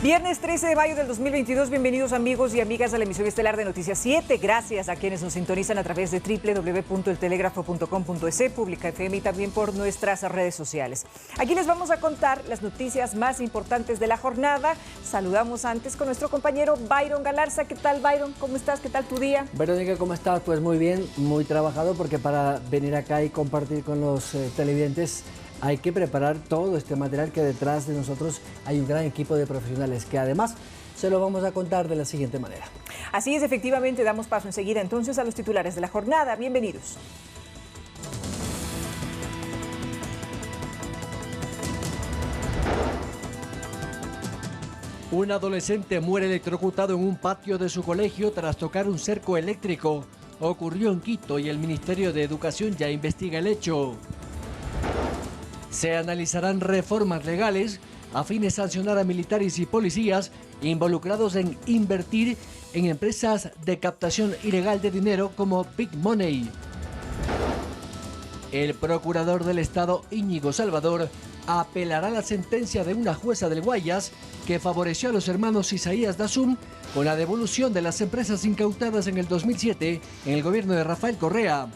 Viernes 13 de mayo del 2022, bienvenidos amigos y amigas a la emisión estelar de Noticias 7. Gracias a quienes nos sintonizan a través de www.eltelegrafo.com.es, Pública FM y también por nuestras redes sociales. Aquí les vamos a contar las noticias más importantes de la jornada. Saludamos antes con nuestro compañero Byron Galarza. ¿Qué tal, Byron? ¿Cómo estás? ¿Qué tal tu día? Verónica, ¿cómo estás? Pues muy bien, muy trabajado, porque para venir acá y compartir con los televidentes hay que preparar todo este material, que detrás de nosotros hay un gran equipo de profesionales que además se lo vamos a contar de la siguiente manera. Así es, efectivamente, damos paso enseguida entonces a los titulares de la jornada. Bienvenidos. Un adolescente muere electrocutado en un patio de su colegio tras tocar un cerco eléctrico. Ocurrió en Quito y el Ministerio de Educación ya investiga el hecho. Se analizarán reformas legales a fin de sancionar a militares y policías involucrados en invertir en empresas de captación ilegal de dinero como Big Money. El procurador del Estado, Íñigo Salvador, apelará la sentencia de una jueza del Guayas que favoreció a los hermanos Isaías Dazum con la devolución de las empresas incautadas en el 2007 en el gobierno de Rafael Correa.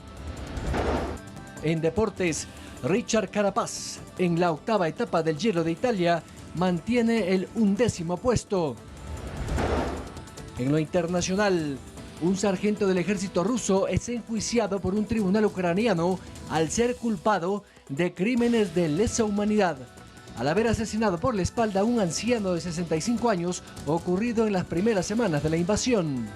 En deportes, Richard Carapaz, en la octava etapa del Giro de Italia, mantiene el 11º puesto. En lo internacional, un sargento del ejército ruso es enjuiciado por un tribunal ucraniano al ser culpado de crímenes de lesa humanidad, al haber asesinado por la espalda a un anciano de 65 años ocurrido en las primeras semanas de la invasión.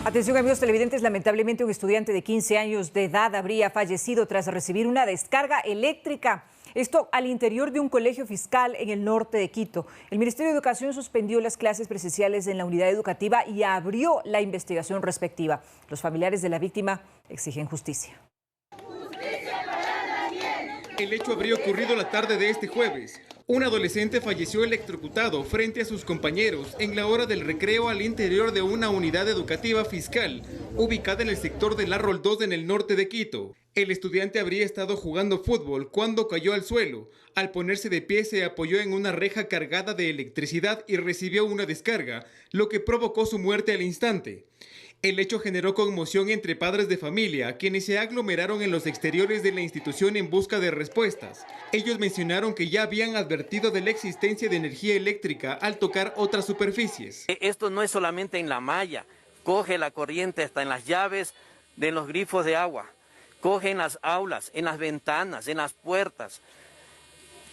Atención amigos televidentes, lamentablemente un estudiante de 15 años de edad habría fallecido tras recibir una descarga eléctrica. Esto al interior de un colegio fiscal en el norte de Quito. El Ministerio de Educación suspendió las clases presenciales en la unidad educativa y abrió la investigación respectiva. Los familiares de la víctima exigen justicia. El hecho habría ocurrido la tarde de este jueves. Un adolescente falleció electrocutado frente a sus compañeros en la hora del recreo al interior de una unidad educativa fiscal, ubicada en el sector del Arrol 2 en el norte de Quito. El estudiante habría estado jugando fútbol cuando cayó al suelo. Al ponerse de pie se apoyó en una reja cargada de electricidad y recibió una descarga, lo que provocó su muerte al instante. El hecho generó conmoción entre padres de familia, quienes se aglomeraron en los exteriores de la institución en busca de respuestas. Ellos mencionaron que ya habían advertido de la existencia de energía eléctrica al tocar otras superficies. Esto no es solamente en la malla, coge la corriente hasta en las llaves de los grifos de agua, coge en las aulas, en las ventanas, en las puertas.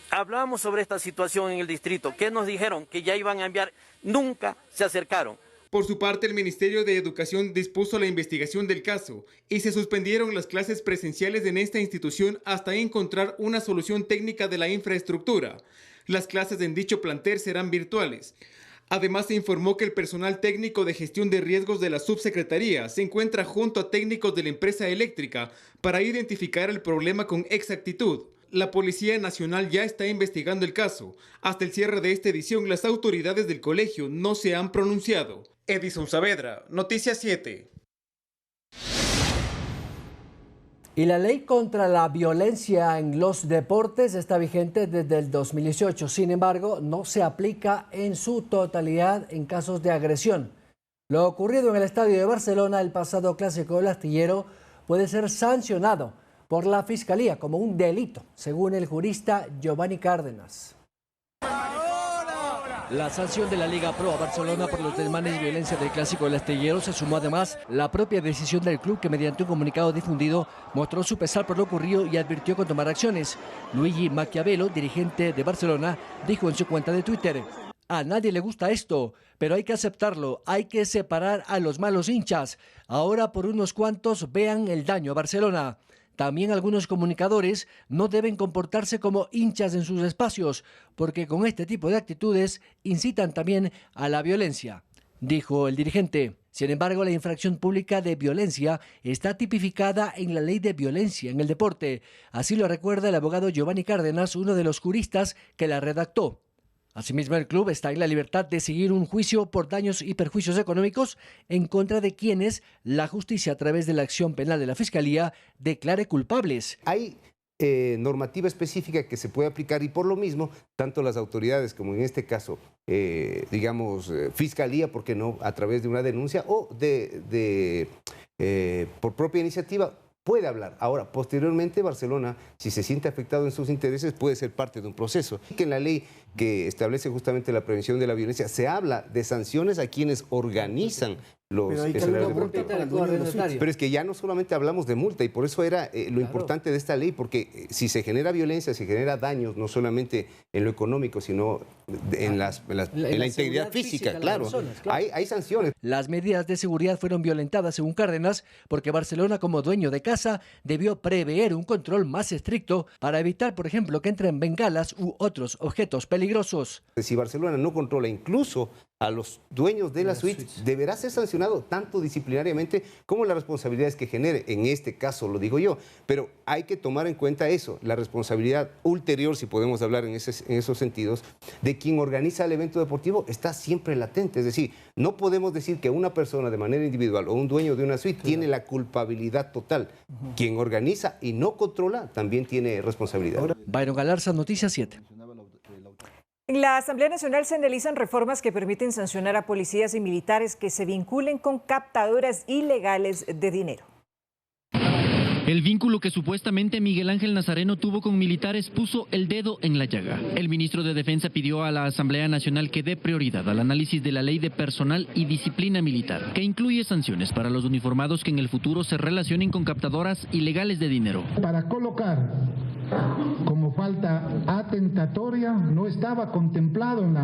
Hablábamos sobre esta situación en el distrito. ¿Qué nos dijeron? Que ya iban a enviar, nunca se acercaron. Por su parte, el Ministerio de Educación dispuso la investigación del caso y se suspendieron las clases presenciales en esta institución hasta encontrar una solución técnica de la infraestructura. Las clases en dicho plantel serán virtuales. Además, se informó que el personal técnico de gestión de riesgos de la subsecretaría se encuentra junto a técnicos de la empresa eléctrica para identificar el problema con exactitud. La Policía Nacional ya está investigando el caso. Hasta el cierre de esta edición, las autoridades del colegio no se han pronunciado. Edison Saavedra, Noticias 7. Y la ley contra la violencia en los deportes está vigente desde el 2018. Sin embargo, no se aplica en su totalidad en casos de agresión. Lo ocurrido en el Estadio de Barcelona el pasado Clásico del Astillero puede ser sancionado por la Fiscalía como un delito, según el jurista Giovanni Cárdenas. La sanción de la Liga Pro a Barcelona por los desmanes y violencia del Clásico del Astillero se sumó además la propia decisión del club, que mediante un comunicado difundido mostró su pesar por lo ocurrido y advirtió con tomar acciones. Luigi Macchiavello, dirigente de Barcelona, dijo en su cuenta de Twitter: "A nadie le gusta esto, pero hay que aceptarlo, hay que separar a los malos hinchas. Ahora por unos cuantos vean el daño a Barcelona. También algunos comunicadores no deben comportarse como hinchas en sus espacios, porque con este tipo de actitudes incitan también a la violencia", dijo el dirigente. Sin embargo, la infracción pública de violencia está tipificada en la Ley de Violencia en el Deporte. Así lo recuerda el abogado Giovanni Cárdenas, uno de los juristas que la redactó. Asimismo, el club está en la libertad de seguir un juicio por daños y perjuicios económicos en contra de quienes la justicia, a través de la acción penal de la Fiscalía, declare culpables. Hay normativa específica que se puede aplicar y por lo mismo, tanto las autoridades como en este caso, Fiscalía, ¿por qué no?, a través de una denuncia o por propia iniciativa, puede hablar. Ahora, posteriormente, Barcelona, si se siente afectado en sus intereses, puede ser parte de un proceso. Que en la ley que establece justamente la prevención de la violencia, se habla de sanciones a quienes organizan los escenarios deportivos. Pero es que ya no solamente hablamos de multa, y por eso era lo importante de esta ley, porque si se genera violencia, se genera daños, no solamente en lo económico, sino en la integridad física, claro. Hay sanciones. Las medidas de seguridad fueron violentadas, según Cárdenas, porque Barcelona, como dueño de casa, debió prever un control más estricto para evitar, por ejemplo, que entren bengalas u otros objetos peligrosos. Si Barcelona no controla incluso a los dueños de la suite, deberá ser sancionado tanto disciplinariamente como las responsabilidades que genere. En este caso, lo digo yo, pero hay que tomar en cuenta eso, la responsabilidad ulterior, si podemos hablar en esos sentidos, de quien organiza el evento deportivo está siempre latente. Es decir, no podemos decir que una persona de manera individual o un dueño de una suite tiene la culpabilidad total. Quien organiza y no controla también tiene responsabilidad. Byron Galarza, Noticias 7. En la Asamblea Nacional se analizan reformas que permiten sancionar a policías y militares que se vinculen con captadoras ilegales de dinero. El vínculo que supuestamente Miguel Ángel Nazareno tuvo con militares puso el dedo en la llaga. El ministro de Defensa pidió a la Asamblea Nacional que dé prioridad al análisis de la Ley de Personal y Disciplina Militar, que incluye sanciones para los uniformados que en el futuro se relacionen con captadoras ilegales de dinero. Para colocar como falta atentatoria no estaba contemplado en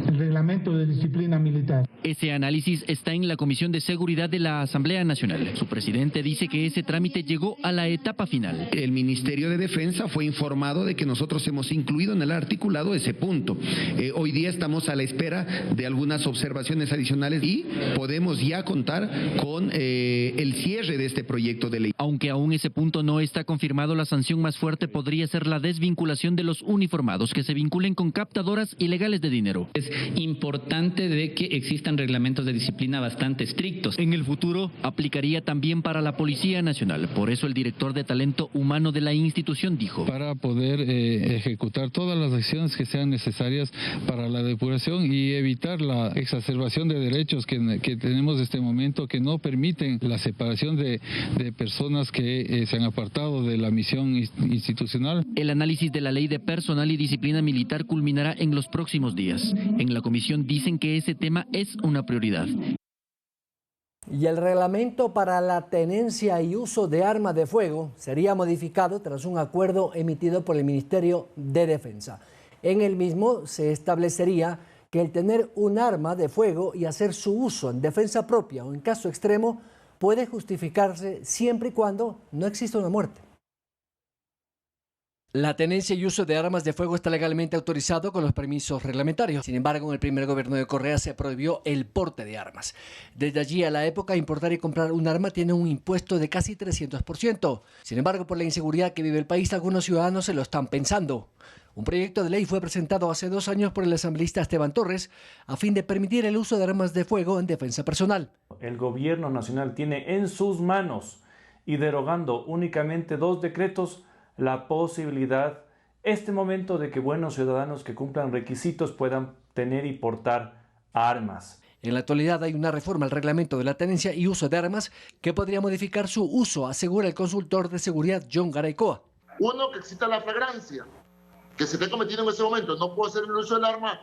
el reglamento de disciplina militar. Ese análisis está en la Comisión de Seguridad de la Asamblea Nacional. Su presidente dice que ese trámite llegó a la etapa final. El Ministerio de Defensa fue informado de que nosotros hemos incluido en el articulado ese punto. Hoy día estamos a la espera de algunas observaciones adicionales y podemos ya contar con el cierre de este proyecto de ley. Aunque aún ese punto no está confirmado, la sanción más fuerte podría ser la desvinculación de los uniformados que se vinculen con captadoras ilegales de dinero. Es importante de que existan reglamentos de disciplina bastante estrictos. En el futuro aplicaría también para la Policía Nacional. Por eso el director de talento humano de la institución dijo: para poder ejecutar todas las acciones que sean necesarias para la depuración y evitar la exacerbación de derechos que tenemos en este momento, que no permiten la separación de personas que se han apartado de la misión institucional. El análisis de la Ley de Personal y Disciplina Militar culminará en los próximos días. En la comisión dicen que ese tema es una prioridad. Y el reglamento para la tenencia y uso de armas de fuego sería modificado tras un acuerdo emitido por el Ministerio de Defensa. En el mismo se establecería que el tener un arma de fuego y hacer su uso en defensa propia o en caso extremo puede justificarse siempre y cuando no exista una muerte. La tenencia y uso de armas de fuego está legalmente autorizado con los permisos reglamentarios. Sin embargo, en el primer gobierno de Correa se prohibió el porte de armas. Desde allí a la época, importar y comprar un arma tiene un impuesto de casi 300%. Sin embargo, por la inseguridad que vive el país, algunos ciudadanos se lo están pensando. Un proyecto de ley fue presentado hace 2 años por el asambleísta Esteban Torres a fin de permitir el uso de armas de fuego en defensa personal. El gobierno nacional tiene en sus manos, y derogando únicamente 2 decretos, la posibilidad, este momento, de que buenos ciudadanos que cumplan requisitos puedan tener y portar armas. En la actualidad hay una reforma al reglamento de la tenencia y uso de armas que podría modificar su uso, asegura el consultor de seguridad John Garaycoa. Uno, que exista la flagrancia, que se esté cometiendo en ese momento. No puedo hacer el uso del arma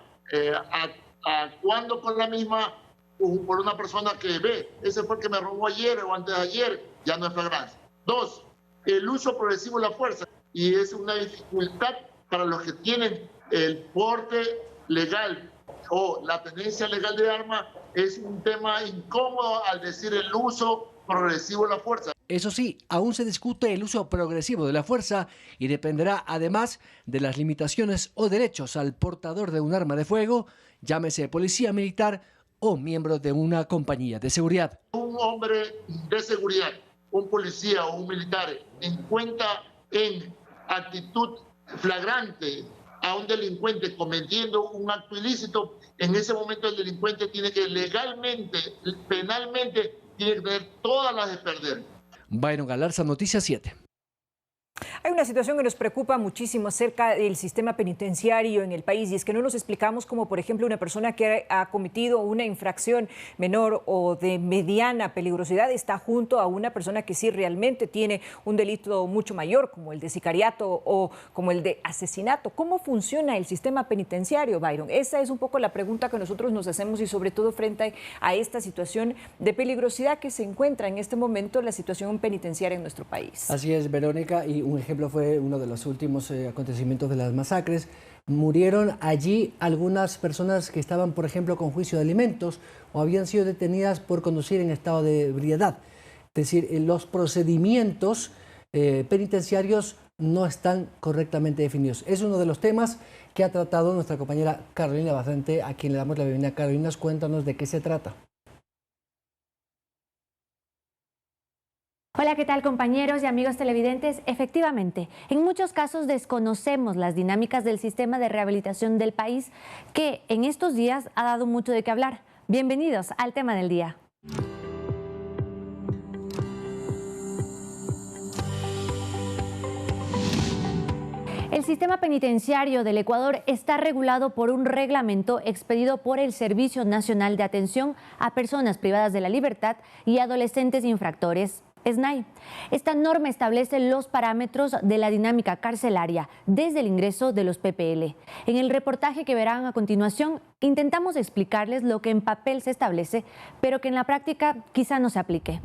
actuando con la misma por una persona que ve. Ese fue el que me robó ayer o antes de ayer, ya no es flagrancia. 2, el uso progresivo de la fuerza, y es una dificultad para los que tienen el porte legal o la tenencia legal de arma. Es un tema incómodo al decir el uso progresivo de la fuerza. Eso sí, aún se discute el uso progresivo de la fuerza y dependerá además de las limitaciones o derechos al portador de un arma de fuego, llámese policía militar o miembro de una compañía de seguridad. Un hombre de seguridad, un policía o un militar encuentra en actitud flagrante a un delincuente cometiendo un acto ilícito, en ese momento el delincuente tiene que legalmente, penalmente, tiene que tener todas las de perder. Byron Galarza, Noticias 7. Hay una situación que nos preocupa muchísimo acerca del sistema penitenciario en el país, y es que no nos explicamos cómo, por ejemplo, una persona que ha cometido una infracción menor o de mediana peligrosidad está junto a una persona que sí realmente tiene un delito mucho mayor, como el de sicariato o como el de asesinato. ¿Cómo funciona el sistema penitenciario, Byron? Esa es un poco la pregunta que nosotros nos hacemos, y sobre todo frente a esta situación de peligrosidad que se encuentra en este momento la situación penitenciaria en nuestro país. Así es, Verónica, y un ejemplo fue uno de los últimos acontecimientos de las masacres. Murieron allí algunas personas que estaban, por ejemplo, con juicio de alimentos o habían sido detenidas por conducir en estado de ebriedad. Es decir, los procedimientos penitenciarios no están correctamente definidos. Es uno de los temas que ha tratado nuestra compañera Carolina Bazante, a quien le damos la bienvenida. Carolina, cuéntanos de qué se trata. Hola, ¿qué tal, compañeros y amigos televidentes? Efectivamente, en muchos casos desconocemos las dinámicas del sistema de rehabilitación del país, que en estos días ha dado mucho de qué hablar. Bienvenidos al tema del día. El sistema penitenciario del Ecuador está regulado por un reglamento expedido por el Servicio Nacional de Atención a Personas Privadas de la Libertad y Adolescentes Infractores, SNAI. Esta norma establece los parámetros de la dinámica carcelaria desde el ingreso de los PPL. En el reportaje que verán a continuación, intentamos explicarles lo que en papel se establece, pero que en la práctica quizá no se aplique.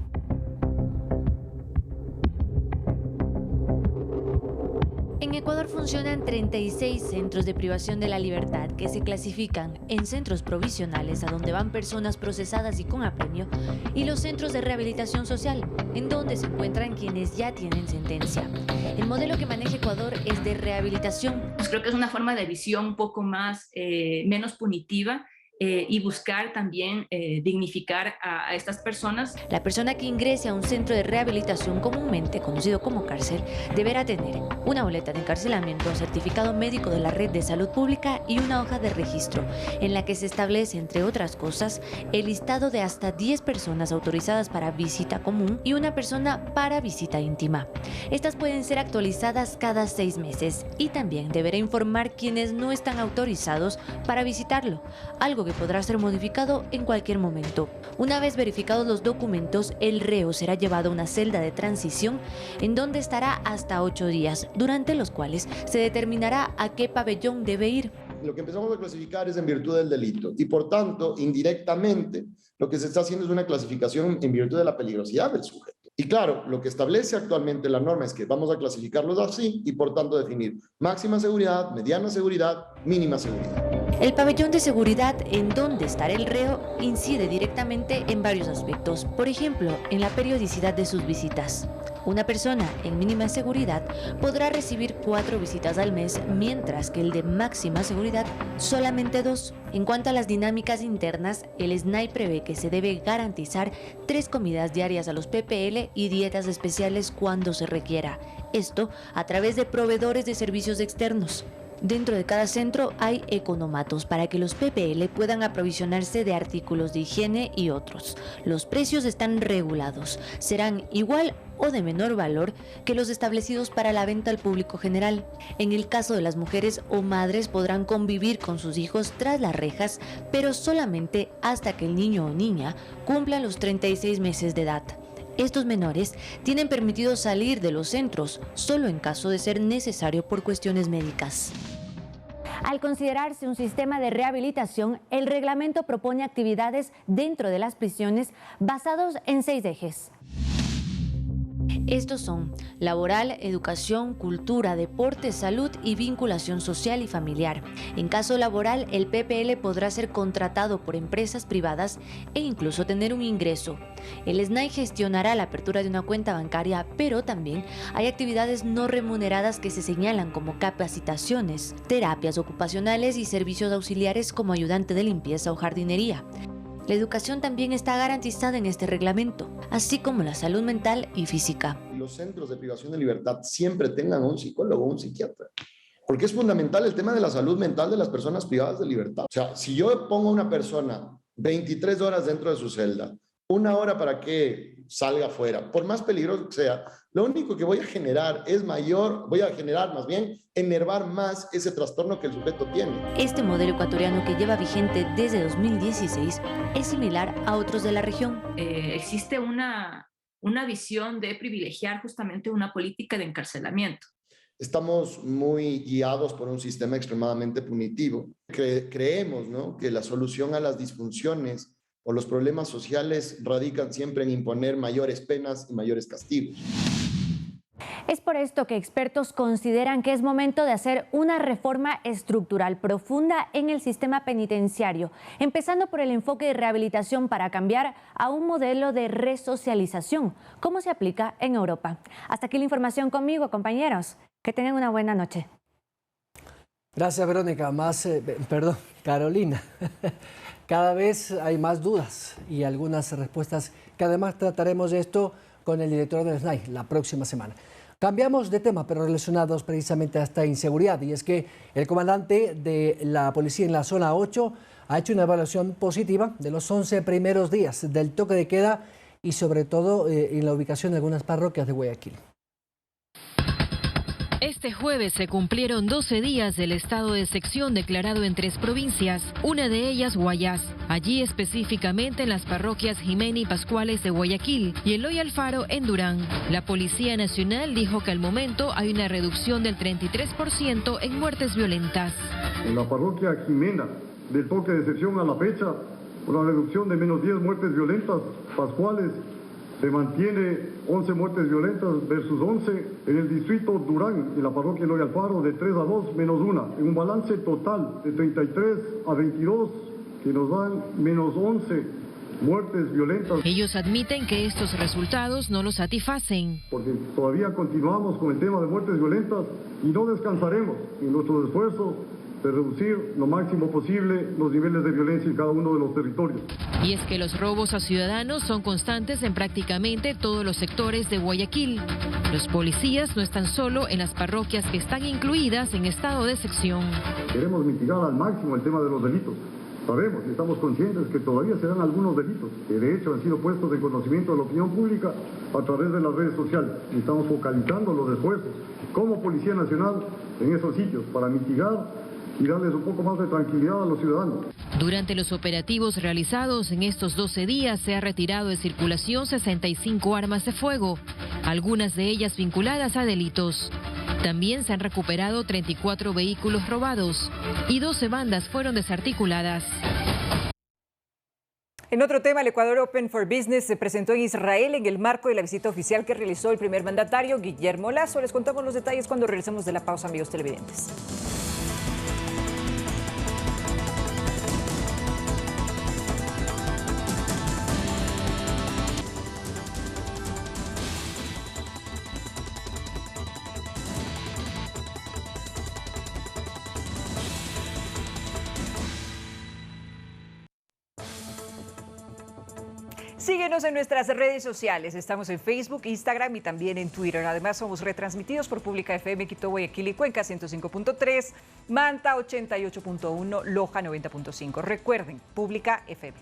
En Ecuador funcionan 36 centros de privación de la libertad que se clasifican en centros provisionales, a donde van personas procesadas y con apremio, y los centros de rehabilitación social, en donde se encuentran quienes ya tienen sentencia. El modelo que maneja Ecuador es de rehabilitación. Creo que es una forma de visión un poco más, menos punitiva, y buscar también dignificar a estas personas. La persona que ingrese a un centro de rehabilitación, comúnmente conocido como cárcel, deberá tener una boleta de encarcelamiento, un certificado médico de la Red de Salud Pública y una hoja de registro en la que se establece, entre otras cosas, el listado de hasta 10 personas autorizadas para visita común y una persona para visita íntima. Estas pueden ser actualizadas cada 6 meses y también deberá informar quienes no están autorizados para visitarlo, algo que podrá ser modificado en cualquier momento. Una vez verificados los documentos, el reo será llevado a una celda de transición en donde estará hasta 8 días, durante los cuales se determinará a qué pabellón debe ir. Lo que empezamos a clasificar es en virtud del delito y, por tanto, indirectamente, lo que se está haciendo es una clasificación en virtud de la peligrosidad del sujeto. Y claro, lo que establece actualmente la norma es que vamos a clasificarlos así y, por tanto, definir máxima seguridad, mediana seguridad, mínima seguridad. El pabellón de seguridad en donde estará el reo incide directamente en varios aspectos. Por ejemplo, en la periodicidad de sus visitas. Una persona en mínima seguridad podrá recibir 4 visitas al mes, mientras que el de máxima seguridad solamente 2. En cuanto a las dinámicas internas, el SNAI prevé que se debe garantizar 3 comidas diarias a los PPL y dietas especiales cuando se requiera. Esto a través de proveedores de servicios externos. Dentro de cada centro hay economatos para que los PPL puedan aprovisionarse de artículos de higiene y otros. Los precios están regulados. Serán igual o de menor valor que los establecidos para la venta al público general. En el caso de las mujeres o madres, podrán convivir con sus hijos tras las rejas, pero solamente hasta que el niño o niña cumpla los 36 meses de edad. Estos menores tienen permitido salir de los centros solo en caso de ser necesario por cuestiones médicas. Al considerarse un sistema de rehabilitación, el reglamento propone actividades dentro de las prisiones basados en 6 ejes. Estos son laboral, educación, cultura, deporte, salud y vinculación social y familiar. En caso laboral, el PPL podrá ser contratado por empresas privadas e incluso tener un ingreso. El SNAI gestionará la apertura de una cuenta bancaria, pero también hay actividades no remuneradas que se señalan como capacitaciones, terapias ocupacionales y servicios auxiliares como ayudante de limpieza o jardinería. La educación también está garantizada en este reglamento, así como la salud mental y física. Los centros de privación de libertad siempre tengan un psicólogo o un psiquiatra. Porque es fundamental el tema de la salud mental de las personas privadas de libertad. O sea, si yo pongo a una persona 23 horas dentro de su celda, 1 hora para que salga afuera, por más peligroso que sea, lo único que voy a generar más bien, enervar más ese trastorno que el sujeto tiene. Este modelo ecuatoriano, que lleva vigente desde 2016, es similar a otros de la región. Existe una visión de privilegiar justamente una política de encarcelamiento. Estamos muy guiados por un sistema extremadamente punitivo. Creemos, ¿no?, que la solución a las disfunciones o los problemas sociales radican siempre en imponer mayores penas y mayores castigos. Es por esto que expertos consideran que es momento de hacer una reforma estructural profunda en el sistema penitenciario, empezando por el enfoque de rehabilitación para cambiar a un modelo de resocialización, como se aplica en Europa. Hasta aquí la información conmigo, compañeros. Que tengan una buena noche. Gracias, Verónica. Carolina. Cada vez hay más dudas y algunas respuestas que además trataremos de esto con el director del SNAI la próxima semana. Cambiamos de tema, pero relacionados precisamente a esta inseguridad, y es que el comandante de la policía en la zona 8 ha hecho una evaluación positiva de los 11 primeros días del toque de queda y sobre todo en la ubicación de algunas parroquias de Guayaquil. Este jueves se cumplieron 12 días del estado de sección declarado en 3 provincias, una de ellas Guayas. Allí específicamente en las parroquias Jimena y Pascuales de Guayaquil y Eloy Alfaro en Durán. La Policía Nacional dijo que al momento hay una reducción del 33% en muertes violentas. En la parroquia Jimena, del toque de sección a la fecha, una reducción de menos 10 muertes violentas. Pascuales se mantiene 11 muertes violentas versus 11. En el distrito Durán, en la parroquia Eloy Alfaro, de 3 a 2, menos 1. En un balance total de 33 a 22, que nos dan menos 11 muertes violentas. Ellos admiten que estos resultados no los satisfacen. Porque todavía continuamos con el tema de muertes violentas y no descansaremos en nuestros esfuerzos de reducir lo máximo posible los niveles de violencia en cada uno de los territorios. Y es que los robos a ciudadanos son constantes en prácticamente todos los sectores de Guayaquil. Los policías no están solo en las parroquias que están incluidas en estado de sección. Queremos mitigar al máximo el tema de los delitos. Sabemos y estamos conscientes que todavía se dan algunos delitos que de hecho han sido puestos en conocimiento de la opinión pública a través de las redes sociales. Y estamos focalizando los esfuerzos como Policía Nacional en esos sitios para mitigar y darles un poco más de tranquilidad a los ciudadanos. Durante los operativos realizados en estos 12 días se ha retirado de circulación 65 armas de fuego, algunas de ellas vinculadas a delitos. También se han recuperado 34 vehículos robados y 12 bandas fueron desarticuladas. En otro tema, el Ecuador Open for Business se presentó en Israel en el marco de la visita oficial que realizó el primer mandatario, Guillermo Lasso. Les contamos los detalles cuando regresemos de la pausa, amigos televidentes. Síguenos en nuestras redes sociales. Estamos en Facebook, Instagram y también en Twitter. Además, somos retransmitidos por Pública FM, Quito, Guayaquil y Cuenca 105.3, Manta 88.1, Loja 90.5. Recuerden, Pública FM.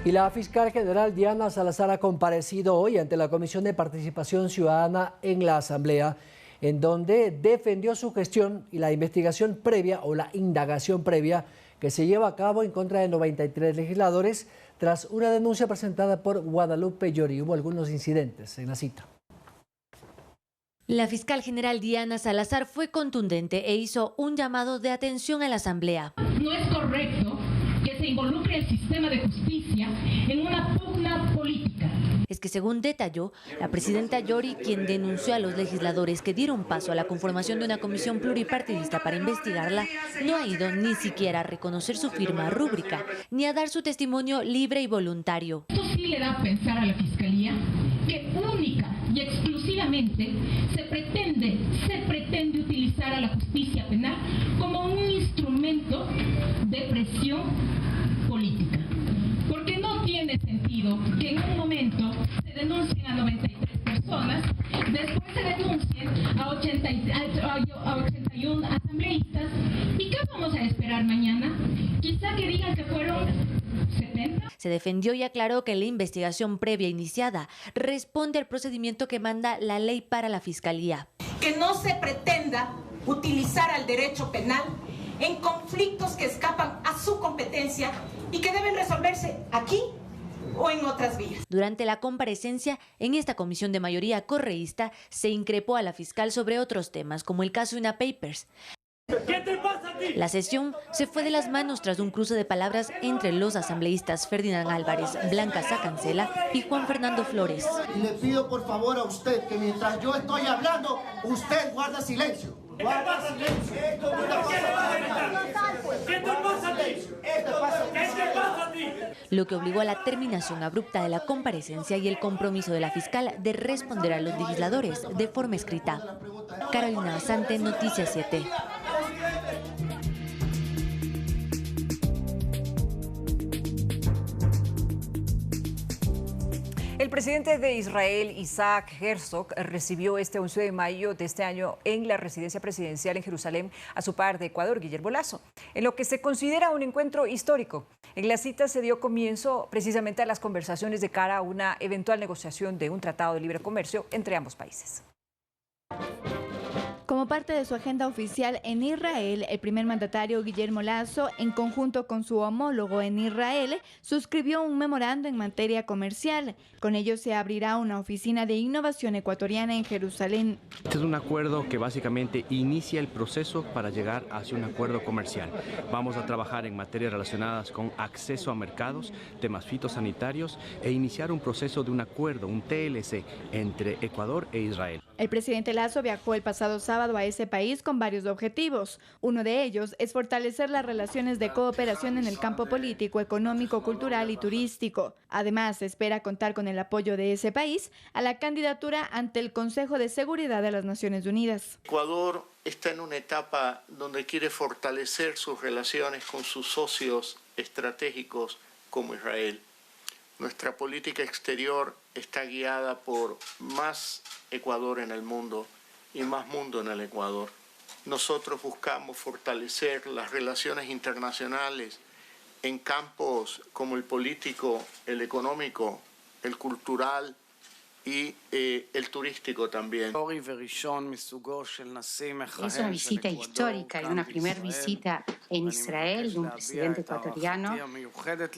Y la fiscal general Diana Salazar ha comparecido hoy ante la Comisión de Participación Ciudadana en la Asamblea, en donde defendió su gestión y la investigación previa o la indagación previa que se lleva a cabo en contra de 93 legisladores tras una denuncia presentada por Guadalupe Llori. Hubo algunos incidentes en la cita. La fiscal general Diana Salazar fue contundente e hizo un llamado de atención a la Asamblea. No es correcto que se involucre el sistema de justicia en una pugna política. Es que según detalló, la presidenta Llori, quien denunció a los legisladores que dieron paso a la conformación de una comisión pluripartidista para investigarla, no ha ido ni siquiera a reconocer su firma rúbrica, ni a dar su testimonio libre y voluntario. Esto sí le da a pensar a la Fiscalía que única y exclusivamente sencillamente se pretende utilizar a la justicia penal como un instrumento de presión política. Porque no tiene sentido que en un momento se denuncien a 93 personas, después se denuncien a 81 asambleístas. ¿Y qué vamos a esperar mañana? Quizá que digan que fueron 70. Se defendió y aclaró que la investigación previa iniciada responde al procedimiento que manda la ley para la Fiscalía. Que no se pretenda utilizar al derecho penal en conflictos que escapan a su competencia y que deben resolverse aquí o en otras vías. Durante la comparecencia en esta comisión de mayoría correísta se increpó a la fiscal sobre otros temas, como el caso Una Papers. ¿Qué te pasa a ti? La sesión se fue de las manos tras un cruce de palabras entre los asambleístas Ferdinand Álvarez, Blanca Sacancela y Juan Fernando Flores. Y le pido por favor a usted que mientras yo estoy hablando, usted guarda silencio. Guarda silencio. ¿Qué te pasa a ti? ¿Qué te pasa a ti? Lo que obligó a la terminación abrupta de la comparecencia y el compromiso de la fiscal de responder a los legisladores de forma escrita. Carolina Basante, Noticias 7. El presidente de Israel, Isaac Herzog, recibió este 11 de mayo de este año en la residencia presidencial en Jerusalén a su par de Ecuador, Guillermo Lasso, en lo que se considera un encuentro histórico. En la cita se dio comienzo precisamente a las conversaciones de cara a una eventual negociación de un tratado de libre comercio entre ambos países. Como parte de su agenda oficial en Israel, el primer mandatario Guillermo Lasso, en conjunto con su homólogo en Israel, suscribió un memorando en materia comercial. Con ello se abrirá una oficina de innovación ecuatoriana en Jerusalén. Este es un acuerdo que básicamente inicia el proceso para llegar hacia un acuerdo comercial. Vamos a trabajar en materias relacionadas con acceso a mercados, temas fitosanitarios e iniciar un proceso de un acuerdo, un TLC, entre Ecuador e Israel. El presidente Lasso viajó el pasado sábado a ese país con varios objetivos. Uno de ellos es fortalecer las relaciones de cooperación en el campo político, económico, cultural y turístico. Además, espera contar con el apoyo de ese país a la candidatura ante el Consejo de Seguridad de las Naciones Unidas. Ecuador está en una etapa donde quiere fortalecer sus relaciones con sus socios estratégicos como Israel. Nuestra política exterior está guiada por más Ecuador en el mundo y más mundo en el Ecuador. Nosotros buscamos fortalecer las relaciones internacionales en campos como el político, el económico, el cultural y el turístico también. Es una visita histórica y una primera visita en Israel de un presidente ecuatoriano.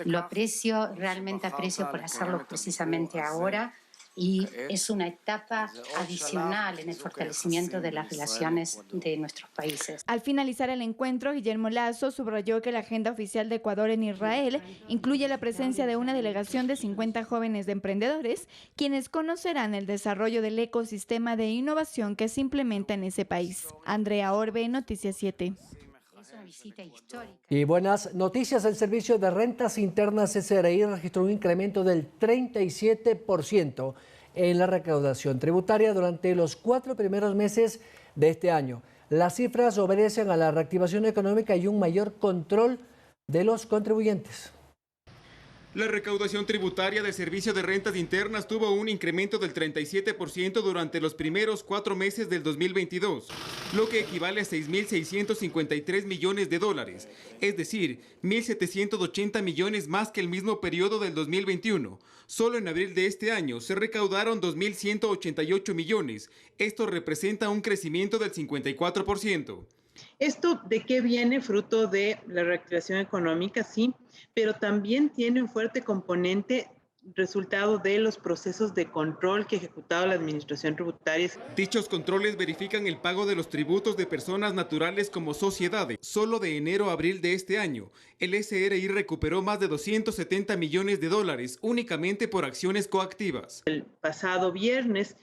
Lo aprecio, realmente aprecio por hacerlo precisamente ahora. Y es una etapa adicional en el fortalecimiento de las relaciones de nuestros países. Al finalizar el encuentro, Guillermo Lasso subrayó que la agenda oficial de Ecuador en Israel incluye la presencia de una delegación de 50 jóvenes emprendedores, quienes conocerán el desarrollo del ecosistema de innovación que se implementa en ese país. Andrea Orbe, Noticias 7. Y buenas noticias, el Servicio de Rentas Internas SRI registró un incremento del 37% en la recaudación tributaria durante los 4 primeros meses de este año. Las cifras obedecen a la reactivación económica y un mayor control de los contribuyentes. La recaudación tributaria del Servicio de Rentas Internas tuvo un incremento del 37% durante los primeros 4 meses del 2022, lo que equivale a 6.653 millones de dólares, es decir, 1.780 millones más que el mismo periodo del 2021. Solo en abril de este año se recaudaron 2.188 millones. Esto representa un crecimiento del 54%. ¿Esto de qué viene? Fruto de la reactivación económica, sí, pero también tiene un fuerte componente resultado de los procesos de control que ha ejecutado la Administración Tributaria. Dichos controles verifican el pago de los tributos de personas naturales como sociedades. Solo de enero a abril de este año, el SRI recuperó más de 270 millones de dólares únicamente por acciones coactivas. El pasado viernes,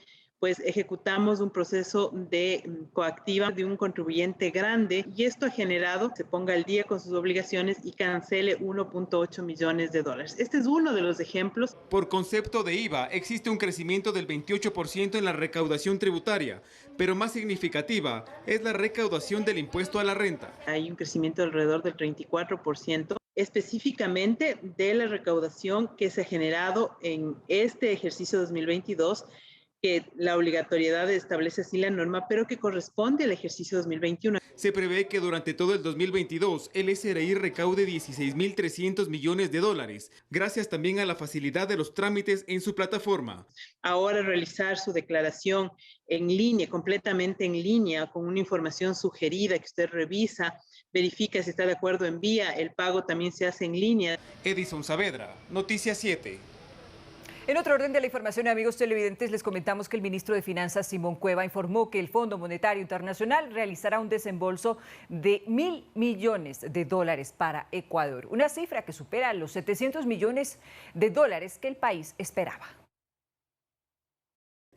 pues ejecutamos un proceso de coactiva de un contribuyente grande y esto ha generado que se ponga al día con sus obligaciones y cancele 1.8 millones de dólares. Este es uno de los ejemplos. Por concepto de IVA, existe un crecimiento del 28% en la recaudación tributaria, pero más significativa es la recaudación del impuesto a la renta. Hay un crecimiento de alrededor del 34%. Específicamente de la recaudación que se ha generado en este ejercicio 2022, que la obligatoriedad establece así la norma, pero que corresponde al ejercicio 2021. Se prevé que durante todo el 2022 el SRI recaude 16.300 millones de dólares, gracias también a la facilidad de los trámites en su plataforma. Ahora realizar su declaración en línea, completamente en línea, con una información sugerida que usted revisa, verifica si está de acuerdo, envía, el pago también se hace en línea. Edison Saavedra, Noticias 7. En otro orden de la información, amigos televidentes, les comentamos que el ministro de Finanzas, Simón Cueva, informó que el Fondo Monetario Internacional realizará un desembolso de $1.000 millones para Ecuador, una cifra que supera los 700 millones de dólares que el país esperaba.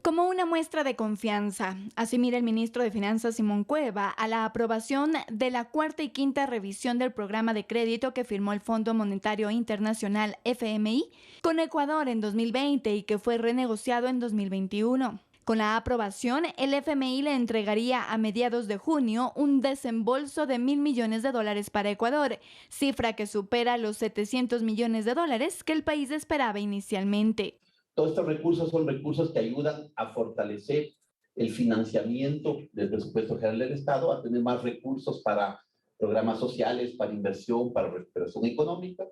Como una muestra de confianza, así mira el ministro de Finanzas Simón Cueva a la aprobación de la cuarta y quinta revisión del programa de crédito que firmó el Fondo Monetario Internacional FMI con Ecuador en 2020 y que fue renegociado en 2021. Con la aprobación, el FMI le entregaría a mediados de junio un desembolso de $1.000 millones para Ecuador, cifra que supera los 700 millones de dólares que el país esperaba inicialmente. Todos estos recursos son recursos que ayudan a fortalecer el financiamiento del presupuesto general del Estado, a tener más recursos para programas sociales, para inversión, para recuperación económica.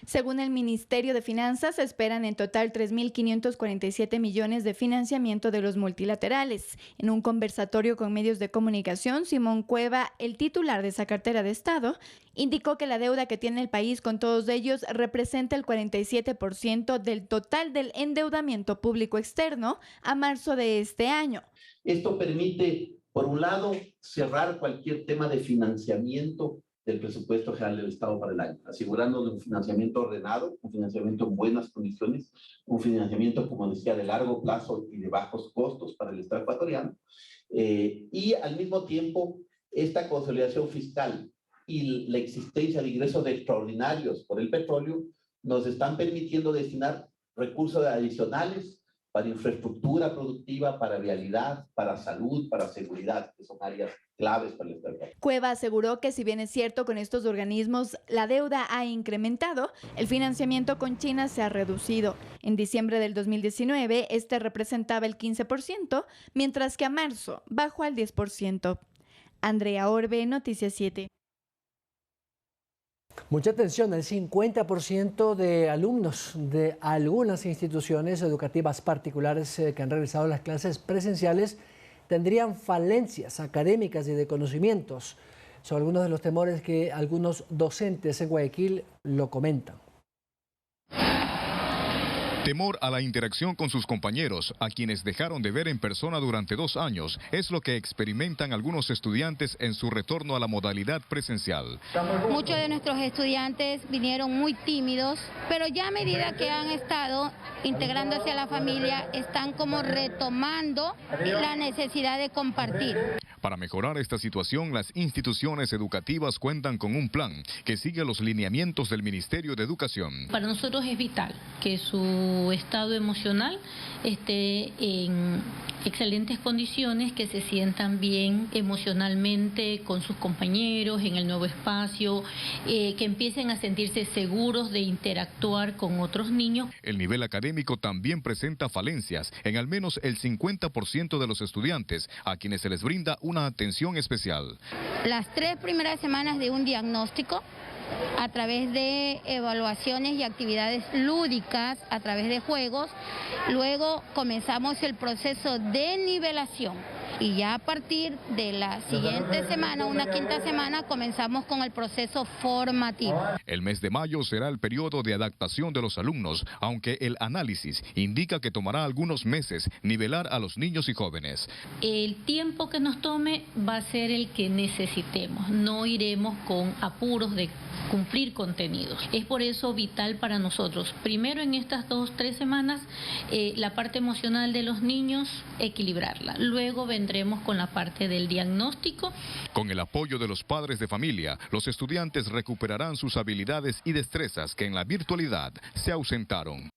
Según el Ministerio de Finanzas, se esperan en total 3.547 millones de financiamiento de los multilaterales. En un conversatorio con medios de comunicación, Simón Cueva, el titular de esa cartera de Estado, indicó que la deuda que tiene el país con todos ellos representa el 47% del total del endeudamiento público externo a marzo de este año. Esto permite, por un lado, cerrar cualquier tema de financiamiento del presupuesto general del Estado para el año, asegurándole un financiamiento ordenado, un financiamiento en buenas condiciones, un financiamiento, como decía, de largo plazo y de bajos costos para el Estado ecuatoriano, y al mismo tiempo esta consolidación fiscal y la existencia de ingresos extraordinarios por el petróleo nos están permitiendo destinar recursos adicionales para infraestructura productiva, para vialidad, para salud, para seguridad, que son áreas claves para el Estado. Cueva aseguró que si bien es cierto con estos organismos la deuda ha incrementado, el financiamiento con China se ha reducido. En diciembre del 2019, este representaba el 15%, mientras que a marzo bajó al 10%. Andrea Orbe, Noticias 7. Mucha atención, el 50% de alumnos de algunas instituciones educativas particulares que han realizado las clases presenciales tendrían falencias académicas y de conocimientos. Son algunos de los temores que algunos docentes en Guayaquil lo comentan. Temor a la interacción con sus compañeros, a quienes dejaron de ver en persona durante 2 años, es lo que experimentan algunos estudiantes en su retorno a la modalidad presencial. Muchos de nuestros estudiantes vinieron muy tímidos, pero ya a medida que han estado integrándose a la familia, están como retomando la necesidad de compartir. Para mejorar esta situación, las instituciones educativas cuentan con un plan que sigue los lineamientos del Ministerio de Educación. Para nosotros es vital que su estado emocional esté en excelentes condiciones, que se sientan bien emocionalmente con sus compañeros en el nuevo espacio, que empiecen a sentirse seguros de interactuar con otros niños. El nivel académico también presenta falencias en al menos el 50% de los estudiantes, a quienes se les brinda una atención especial. Las 3 primeras semanas de un diagnóstico, a través de evaluaciones y actividades lúdicas, a través de juegos. Luego comenzamos el proceso de nivelación, y ya a partir de la siguiente semana, una quinta semana, comenzamos con el proceso formativo. El mes de mayo será el periodo de adaptación de los alumnos, aunque el análisis indica que tomará algunos meses nivelar a los niños y jóvenes. El tiempo que nos tome va a ser el que necesitemos, no iremos con apuros de cumplir contenidos. Es por eso vital para nosotros, primero en estas 2-3 semanas, la parte emocional de los niños, equilibrarla. Luego vendremos con la parte del diagnóstico. Con el apoyo de los padres de familia, los estudiantes recuperarán sus habilidades y destrezas que en la virtualidad se ausentaron.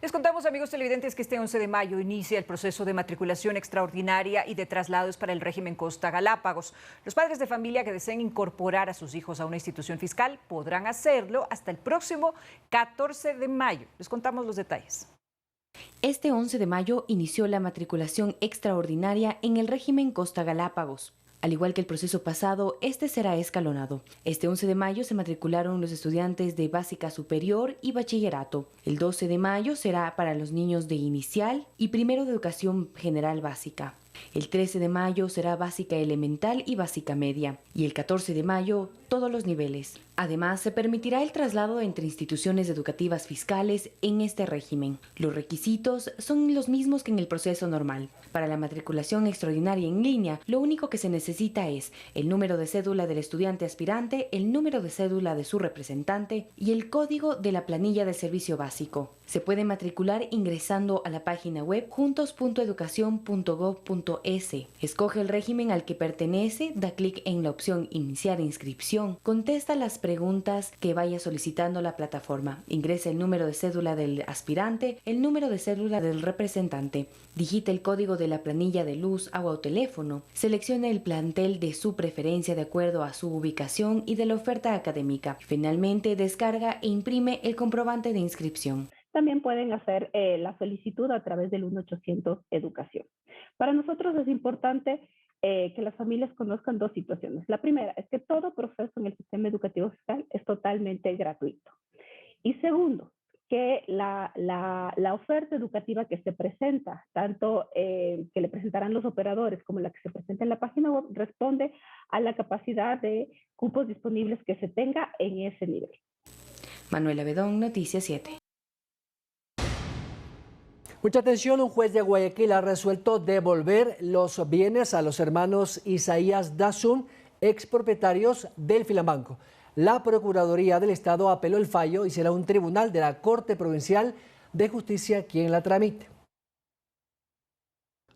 Les contamos, amigos televidentes, que este 11 de mayo inicia el proceso de matriculación extraordinaria y de traslados para el régimen Costa Galápagos. Los padres de familia que deseen incorporar a sus hijos a una institución fiscal podrán hacerlo hasta el próximo 14 de mayo. Les contamos los detalles. Este 11 de mayo inició la matriculación extraordinaria en el régimen Costa Galápagos. Al igual que el proceso pasado, este será escalonado. Este 11 de mayo se matricularon los estudiantes de básica superior y bachillerato. El 12 de mayo será para los niños de inicial y primero de educación general básica. El 13 de mayo será básica elemental y básica media. Y el 14 de mayo, todos los niveles. Además, se permitirá el traslado entre instituciones educativas fiscales en este régimen. Los requisitos son los mismos que en el proceso normal. Para la matriculación extraordinaria en línea, lo único que se necesita es el número de cédula del estudiante aspirante, el número de cédula de su representante y el código de la planilla del servicio básico. Se puede matricular ingresando a la página web juntos.educacion.gov.es. Escoge el régimen al que pertenece, da clic en la opción Iniciar inscripción, contesta las preguntas que vaya solicitando la plataforma, ingresa el número de cédula del aspirante, el número de cédula del representante, digita el código de la planilla de luz, agua o teléfono, selecciona el plantel de su preferencia de acuerdo a su ubicación y de la oferta académica. Finalmente, descarga e imprime el comprobante de inscripción. También pueden hacer la solicitud a través del 1-800 Educación. Para nosotros es importante que las familias conozcan dos situaciones. La primera es que todo proceso en el sistema educativo fiscal es totalmente gratuito. Y segundo, que la oferta educativa que se presenta, tanto que le presentarán los operadores como la que se presenta en la página web, responde a la capacidad de cupos disponibles que se tenga en ese nivel. Manuela Bedón, Noticias 7. Mucha atención, un juez de Guayaquil ha resuelto devolver los bienes a los hermanos Isaías Dazun, expropietarios del Filambanco. La Procuraduría del Estado apeló el fallo y será un tribunal de la Corte Provincial de Justicia quien la tramite.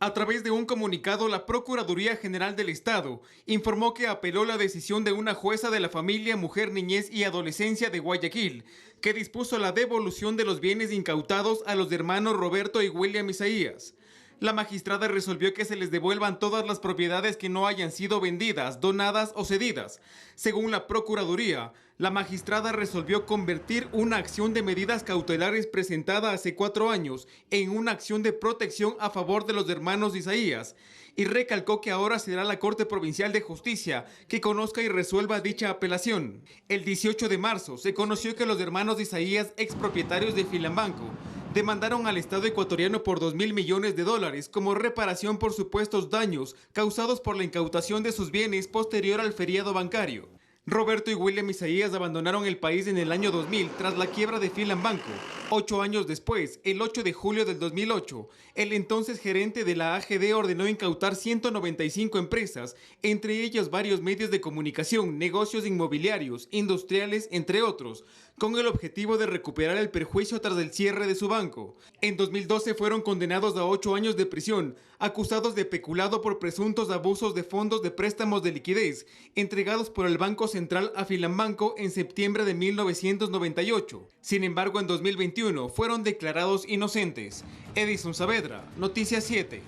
A través de un comunicado, la Procuraduría General del Estado informó que apeló la decisión de una jueza de la familia, mujer, niñez y adolescencia de Guayaquil, que dispuso la devolución de los bienes incautados a los hermanos Roberto y William Isaías. La magistrada resolvió que se les devuelvan todas las propiedades que no hayan sido vendidas, donadas o cedidas. Según la Procuraduría, la magistrada resolvió convertir una acción de medidas cautelares presentada hace 4 años en una acción de protección a favor de los hermanos Isaías y recalcó que ahora será la Corte Provincial de Justicia que conozca y resuelva dicha apelación. El 18 de marzo se conoció que los hermanos Isaías, expropietarios de Filambanco, demandaron al Estado ecuatoriano por $2.000 millones como reparación por supuestos daños causados por la incautación de sus bienes posterior al feriado bancario. Roberto y William Isaías abandonaron el país en el año 2000 tras la quiebra de Filambanco. 8 años después, el 8 de julio del 2008, el entonces gerente de la AGD ordenó incautar 195 empresas, entre ellas varios medios de comunicación, negocios inmobiliarios, industriales, entre otros, con el objetivo de recuperar el perjuicio tras el cierre de su banco. En 2012 fueron condenados a 8 años de prisión, acusados de peculado por presuntos abusos de fondos de préstamos de liquidez, entregados por el Banco Central a Filambanco en septiembre de 1998. Sin embargo, en 2021 fueron declarados inocentes. Edison Saavedra, Noticias 7.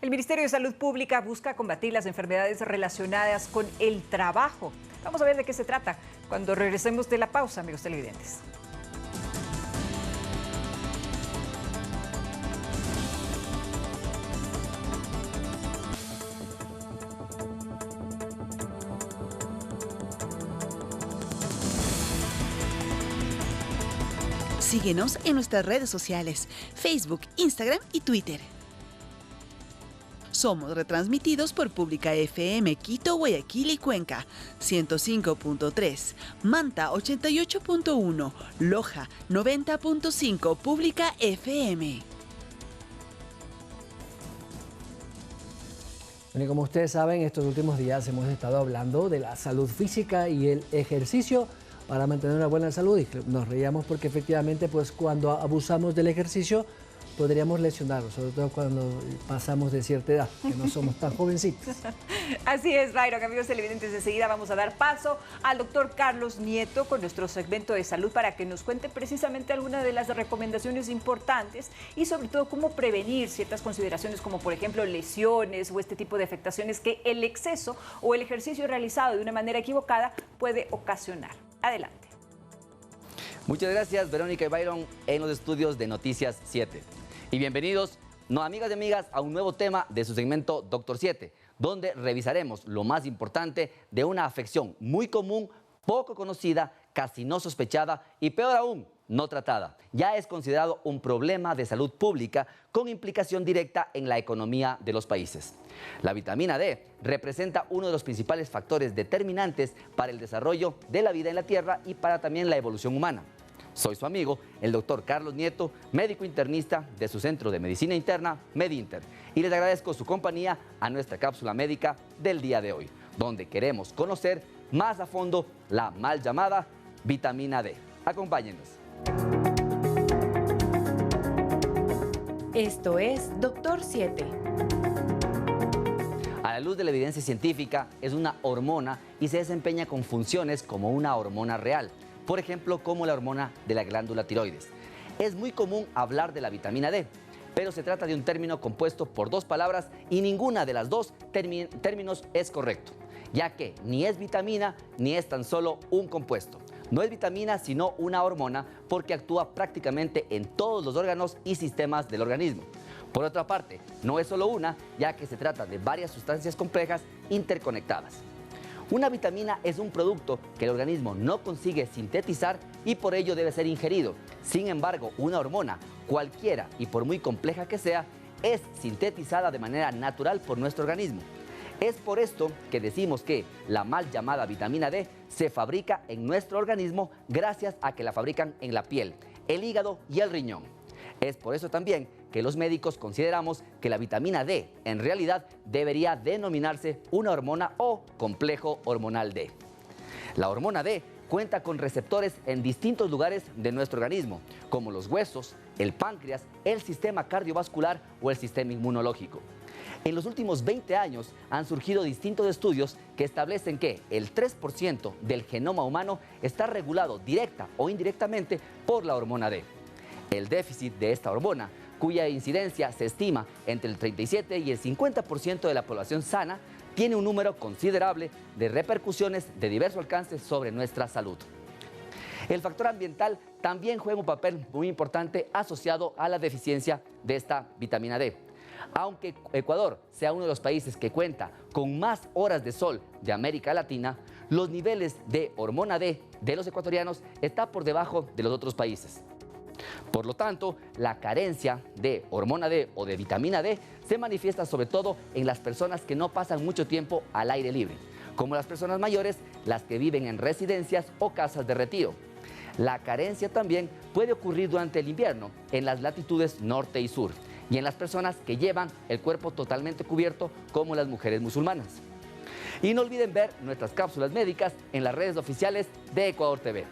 El Ministerio de Salud Pública busca combatir las enfermedades relacionadas con el trabajo. Vamos a ver de qué se trata cuando regresemos de la pausa, amigos televidentes. Síguenos en nuestras redes sociales, Facebook, Instagram y Twitter. Somos retransmitidos por Pública FM Quito, Guayaquil y Cuenca, 105.3, Manta 88.1, Loja 90.5, Pública FM. Bueno, y como ustedes saben, estos últimos días hemos estado hablando de la salud física y el ejercicio para mantener una buena salud, y nos reíamos porque efectivamente pues cuando abusamos del ejercicio podríamos lesionarnos, sobre todo cuando pasamos de cierta edad, que no somos tan jovencitos. Así es, Byron. Amigos televidentes, enseguida vamos a dar paso al doctor Carlos Nieto con nuestro segmento de salud para que nos cuente precisamente algunas de las recomendaciones importantes y sobre todo cómo prevenir ciertas consideraciones como por ejemplo lesiones o este tipo de afectaciones que el exceso o el ejercicio realizado de una manera equivocada puede ocasionar. Adelante. Muchas gracias, Verónica y Byron, en los estudios de Noticias 7. Y bienvenidos, amigas y amigas, a un nuevo tema de su segmento Doctor 7, donde revisaremos lo más importante de una afección muy común, poco conocida, casi no sospechada y peor aún, no tratada. Ya es considerado un problema de salud pública con implicación directa en la economía de los países. La vitamina D representa uno de los principales factores determinantes para el desarrollo de la vida en la Tierra y para también la evolución humana. Soy su amigo, el doctor Carlos Nieto, médico internista de su Centro de Medicina Interna, MedInter, y les agradezco su compañía a nuestra cápsula médica del día de hoy, donde queremos conocer más a fondo la mal llamada vitamina D. Acompáñenos. Esto es Doctor 7. A la luz de la evidencia científica, es una hormona y se desempeña con funciones como una hormona real. Por ejemplo, como la hormona de la glándula tiroides. Es muy común hablar de la vitamina D, pero se trata de un término compuesto por dos palabras y ninguna de las dos términos es correcto, ya que ni es vitamina ni es tan solo un compuesto. No es vitamina sino una hormona porque actúa prácticamente en todos los órganos y sistemas del organismo. Por otra parte, no es solo una, ya que se trata de varias sustancias complejas interconectadas. Una vitamina es un producto que el organismo no consigue sintetizar y por ello debe ser ingerido. Sin embargo, una hormona, cualquiera y por muy compleja que sea, es sintetizada de manera natural por nuestro organismo. Es por esto que decimos que la mal llamada vitamina D se fabrica en nuestro organismo gracias a que la fabrican en la piel, el hígado y el riñón. Es por eso también que los médicos consideramos que la vitamina D en realidad debería denominarse una hormona o complejo hormonal D. La hormona D cuenta con receptores en distintos lugares de nuestro organismo, como los huesos, el páncreas, el sistema cardiovascular o el sistema inmunológico. En los últimos 20 años han surgido distintos estudios que establecen que el 3% del genoma humano está regulado directa o indirectamente por la hormona D. El déficit de esta hormona, cuya incidencia se estima entre el 37 y el 50% de la población sana, tiene un número considerable de repercusiones de diverso alcance sobre nuestra salud. El factor ambiental también juega un papel muy importante asociado a la deficiencia de esta vitamina D. Aunque Ecuador sea uno de los países que cuenta con más horas de sol de América Latina, los niveles de hormona D de los ecuatorianos están por debajo de los otros países. Por lo tanto, la carencia de hormona D o de vitamina D se manifiesta sobre todo en las personas que no pasan mucho tiempo al aire libre, como las personas mayores, las que viven en residencias o casas de retiro. La carencia también puede ocurrir durante el invierno en las latitudes norte y sur y en las personas que llevan el cuerpo totalmente cubierto, como las mujeres musulmanas. Y no olviden ver nuestras cápsulas médicas en las redes oficiales de Ecuador TV.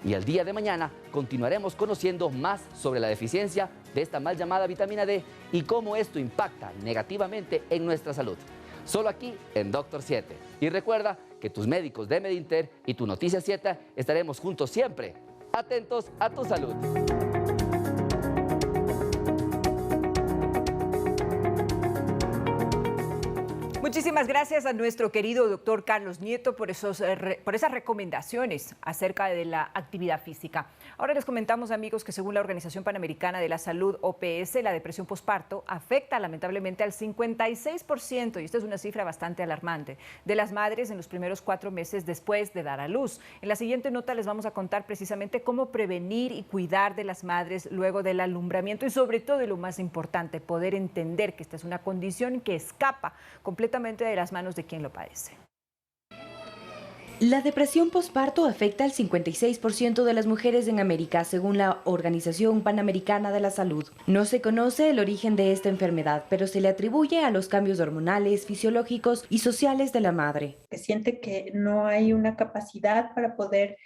Y el día de mañana continuaremos conociendo más sobre la deficiencia de esta mal llamada vitamina D y cómo esto impacta negativamente en nuestra salud. Solo aquí en Doctor 7. Y recuerda que tus médicos de MedInter y tu Noticia 7 estaremos juntos siempre, atentos a tu salud. Muchísimas gracias a nuestro querido doctor Carlos Nieto por esas recomendaciones acerca de la actividad física. Ahora les comentamos, amigos, que según la Organización Panamericana de la Salud, OPS, la depresión posparto afecta lamentablemente al 56%, y esta es una cifra bastante alarmante, de las madres en los primeros 4 meses después de dar a luz. En la siguiente nota les vamos a contar precisamente cómo prevenir y cuidar de las madres luego del alumbramiento y sobre todo, y lo más importante, poder entender que esta es una condición que escapa completamente de las manos de quien lo padece. La depresión posparto afecta al 56% de las mujeres en América, según la Organización Panamericana de la Salud. No se conoce el origen de esta enfermedad, pero se le atribuye a los cambios hormonales, fisiológicos y sociales de la madre. Siente que no hay una capacidad para poder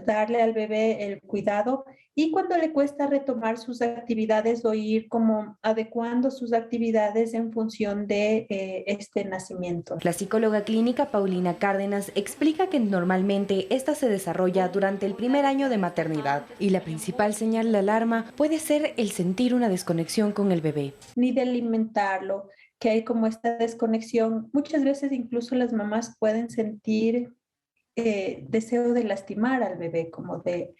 darle al bebé el cuidado, y cuando le cuesta retomar sus actividades o ir como adecuando sus actividades en función de este nacimiento. La psicóloga clínica Paulina Cárdenas explica que normalmente esta se desarrolla durante el primer año de maternidad y la principal señal de alarma puede ser el sentir una desconexión con el bebé. Ni de alimentarlo, que hay como esta desconexión. Muchas veces incluso las mamás pueden sentir deseo de lastimar al bebé, como de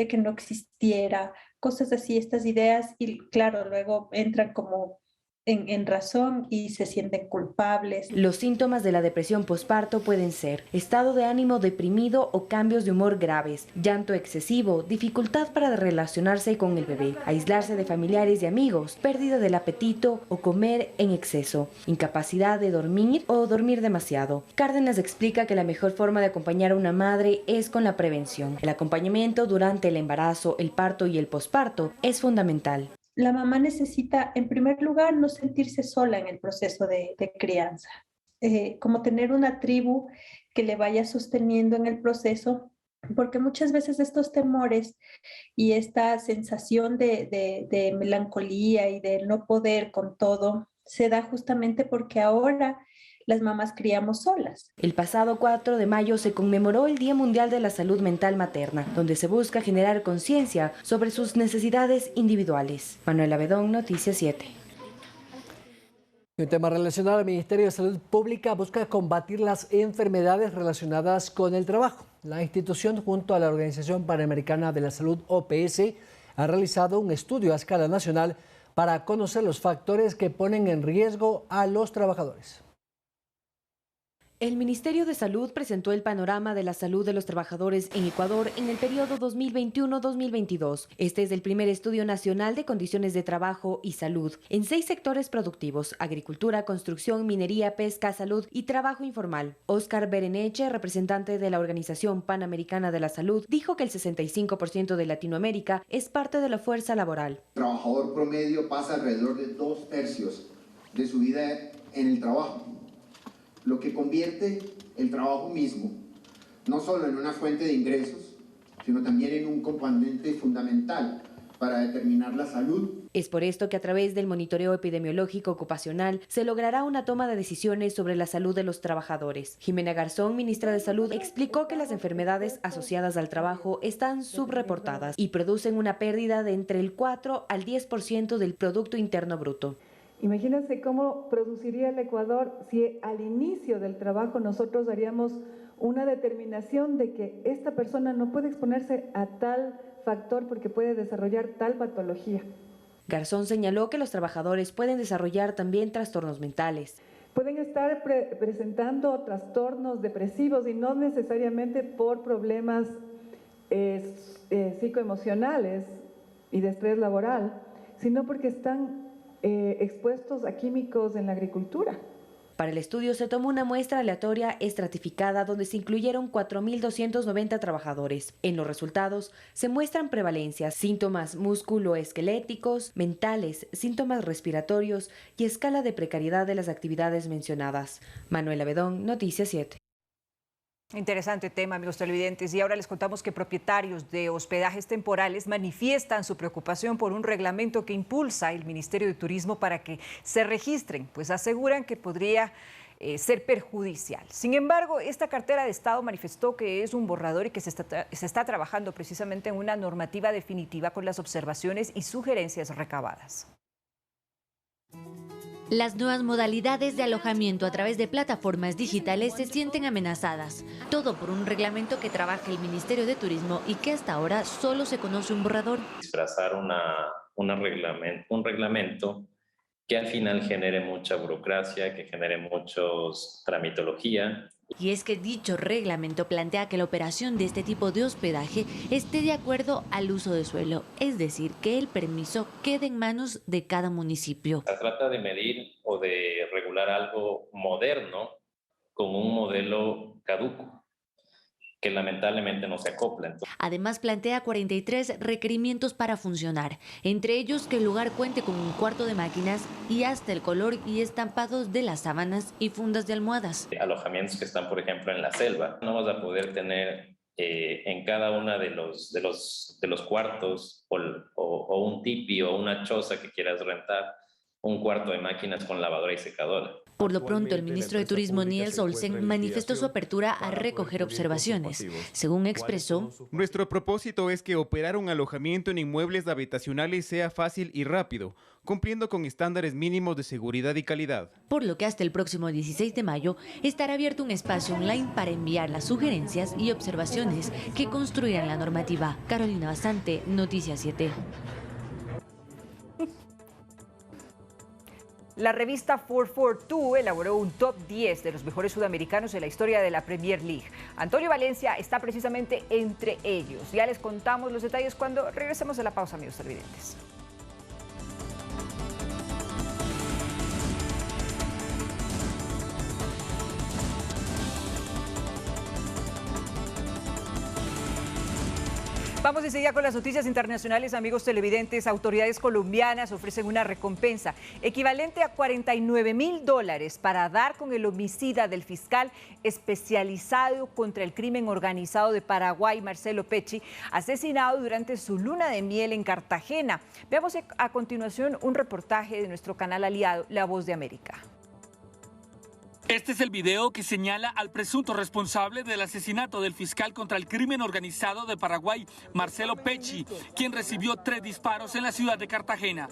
que no existiera, cosas así, estas ideas, y claro, luego entran como en razón y se sienten culpables. Los síntomas de la depresión posparto pueden ser estado de ánimo deprimido o cambios de humor graves, llanto excesivo, dificultad para relacionarse con el bebé, aislarse de familiares y amigos, pérdida del apetito o comer en exceso, incapacidad de dormir o dormir demasiado. Cárdenas explica que la mejor forma de acompañar a una madre es con la prevención. El acompañamiento durante el embarazo, el parto y el posparto es fundamental. La mamá necesita, en primer lugar, no sentirse sola en el proceso de crianza, como tener una tribu que le vaya sosteniendo en el proceso, porque muchas veces estos temores y esta sensación de melancolía y de no poder con todo se da justamente porque ahora las mamás criamos solas. El pasado 4 de mayo se conmemoró el Día Mundial de la Salud Mental Materna, donde se busca generar conciencia sobre sus necesidades individuales. Manuela Bedón, Noticias 7. Un tema relacionado al Ministerio de Salud Pública busca combatir las enfermedades relacionadas con el trabajo. La institución, junto a la Organización Panamericana de la Salud, OPS, ha realizado un estudio a escala nacional para conocer los factores que ponen en riesgo a los trabajadores. El Ministerio de Salud presentó el panorama de la salud de los trabajadores en Ecuador en el periodo 2021-2022. Este es el primer estudio nacional de condiciones de trabajo y salud en 6 sectores productivos: agricultura, construcción, minería, pesca, salud y trabajo informal. Óscar Bereneche, representante de la Organización Panamericana de la Salud, dijo que el 65% de Latinoamérica es parte de la fuerza laboral. El trabajador promedio pasa alrededor de 2/3 de su vida en el trabajo, lo que convierte el trabajo mismo no solo en una fuente de ingresos, sino también en un componente fundamental para determinar la salud. Es por esto que a través del monitoreo epidemiológico ocupacional se logrará una toma de decisiones sobre la salud de los trabajadores. Jimena Garzón, ministra de Salud, explicó que las enfermedades asociadas al trabajo están subreportadas y producen una pérdida de entre el 4 al 10% del Producto Interno Bruto. Imagínense cómo produciría el Ecuador si al inicio del trabajo nosotros haríamos una determinación de que esta persona no puede exponerse a tal factor porque puede desarrollar tal patología. Garzón señaló que los trabajadores pueden desarrollar también trastornos mentales. Pueden estar presentando trastornos depresivos y no necesariamente por problemas psicoemocionales y de estrés laboral, sino porque están expuestos a químicos en la agricultura. Para el estudio se tomó una muestra aleatoria estratificada donde se incluyeron 4.290 trabajadores. En los resultados se muestran prevalencias, síntomas musculoesqueléticos, mentales, síntomas respiratorios y escala de precariedad de las actividades mencionadas. Manuela Bedón, Noticias 7. Interesante tema, amigos televidentes. Y ahora les contamos que propietarios de hospedajes temporales manifiestan su preocupación por un reglamento que impulsa el Ministerio de Turismo para que se registren, pues aseguran que podría ser perjudicial. Sin embargo, esta cartera de Estado manifestó que es un borrador y que se está trabajando precisamente en una normativa definitiva con las observaciones y sugerencias recabadas. Las nuevas modalidades de alojamiento a través de plataformas digitales se sienten amenazadas. Todo por un reglamento que trabaja el Ministerio de Turismo y que hasta ahora solo se conoce un borrador. Disfrazar un reglamento que al final genere mucha burocracia, que genere muchos tramitología. Y es que dicho reglamento plantea que la operación de este tipo de hospedaje esté de acuerdo al uso de suelo, es decir, que el permiso quede en manos de cada municipio. Se trata de medir o de regular algo moderno con un modelo caduco, que lamentablemente no se acopla. Además, plantea 43 requerimientos para funcionar, entre ellos que el lugar cuente con un cuarto de máquinas y hasta el color y estampados de las sábanas y fundas de almohadas. Alojamientos que están, por ejemplo, en la selva, no vas a poder tener en cada una de los cuartos o un tipi o una choza que quieras rentar, un cuarto de máquinas con lavadora y secadora. Por lo pronto, el ministro de Turismo, Niels Olsen, manifestó su apertura a recoger observaciones. Según expresó, nuestro propósito es que operar un alojamiento en inmuebles habitacionales sea fácil y rápido, cumpliendo con estándares mínimos de seguridad y calidad. Por lo que hasta el próximo 16 de mayo estará abierto un espacio online para enviar las sugerencias y observaciones que construirán la normativa. Carolina Basante, Noticias 7. La revista 442 elaboró un top 10 de los mejores sudamericanos en la historia de la Premier League. Antonio Valencia está precisamente entre ellos. Ya les contamos los detalles cuando regresemos de la pausa, amigos televidentes. Vamos enseguida con las noticias internacionales, amigos televidentes. Autoridades colombianas ofrecen una recompensa equivalente a $49.000 para dar con el homicida del fiscal especializado contra el crimen organizado de Paraguay, Marcelo Pecci, asesinado durante su luna de miel en Cartagena. Veamos a continuación un reportaje de nuestro canal aliado, La Voz de América. Este es el video que señala al presunto responsable del asesinato del fiscal contra el crimen organizado de Paraguay, Marcelo Pecci, quien recibió 3 disparos en la ciudad de Cartagena.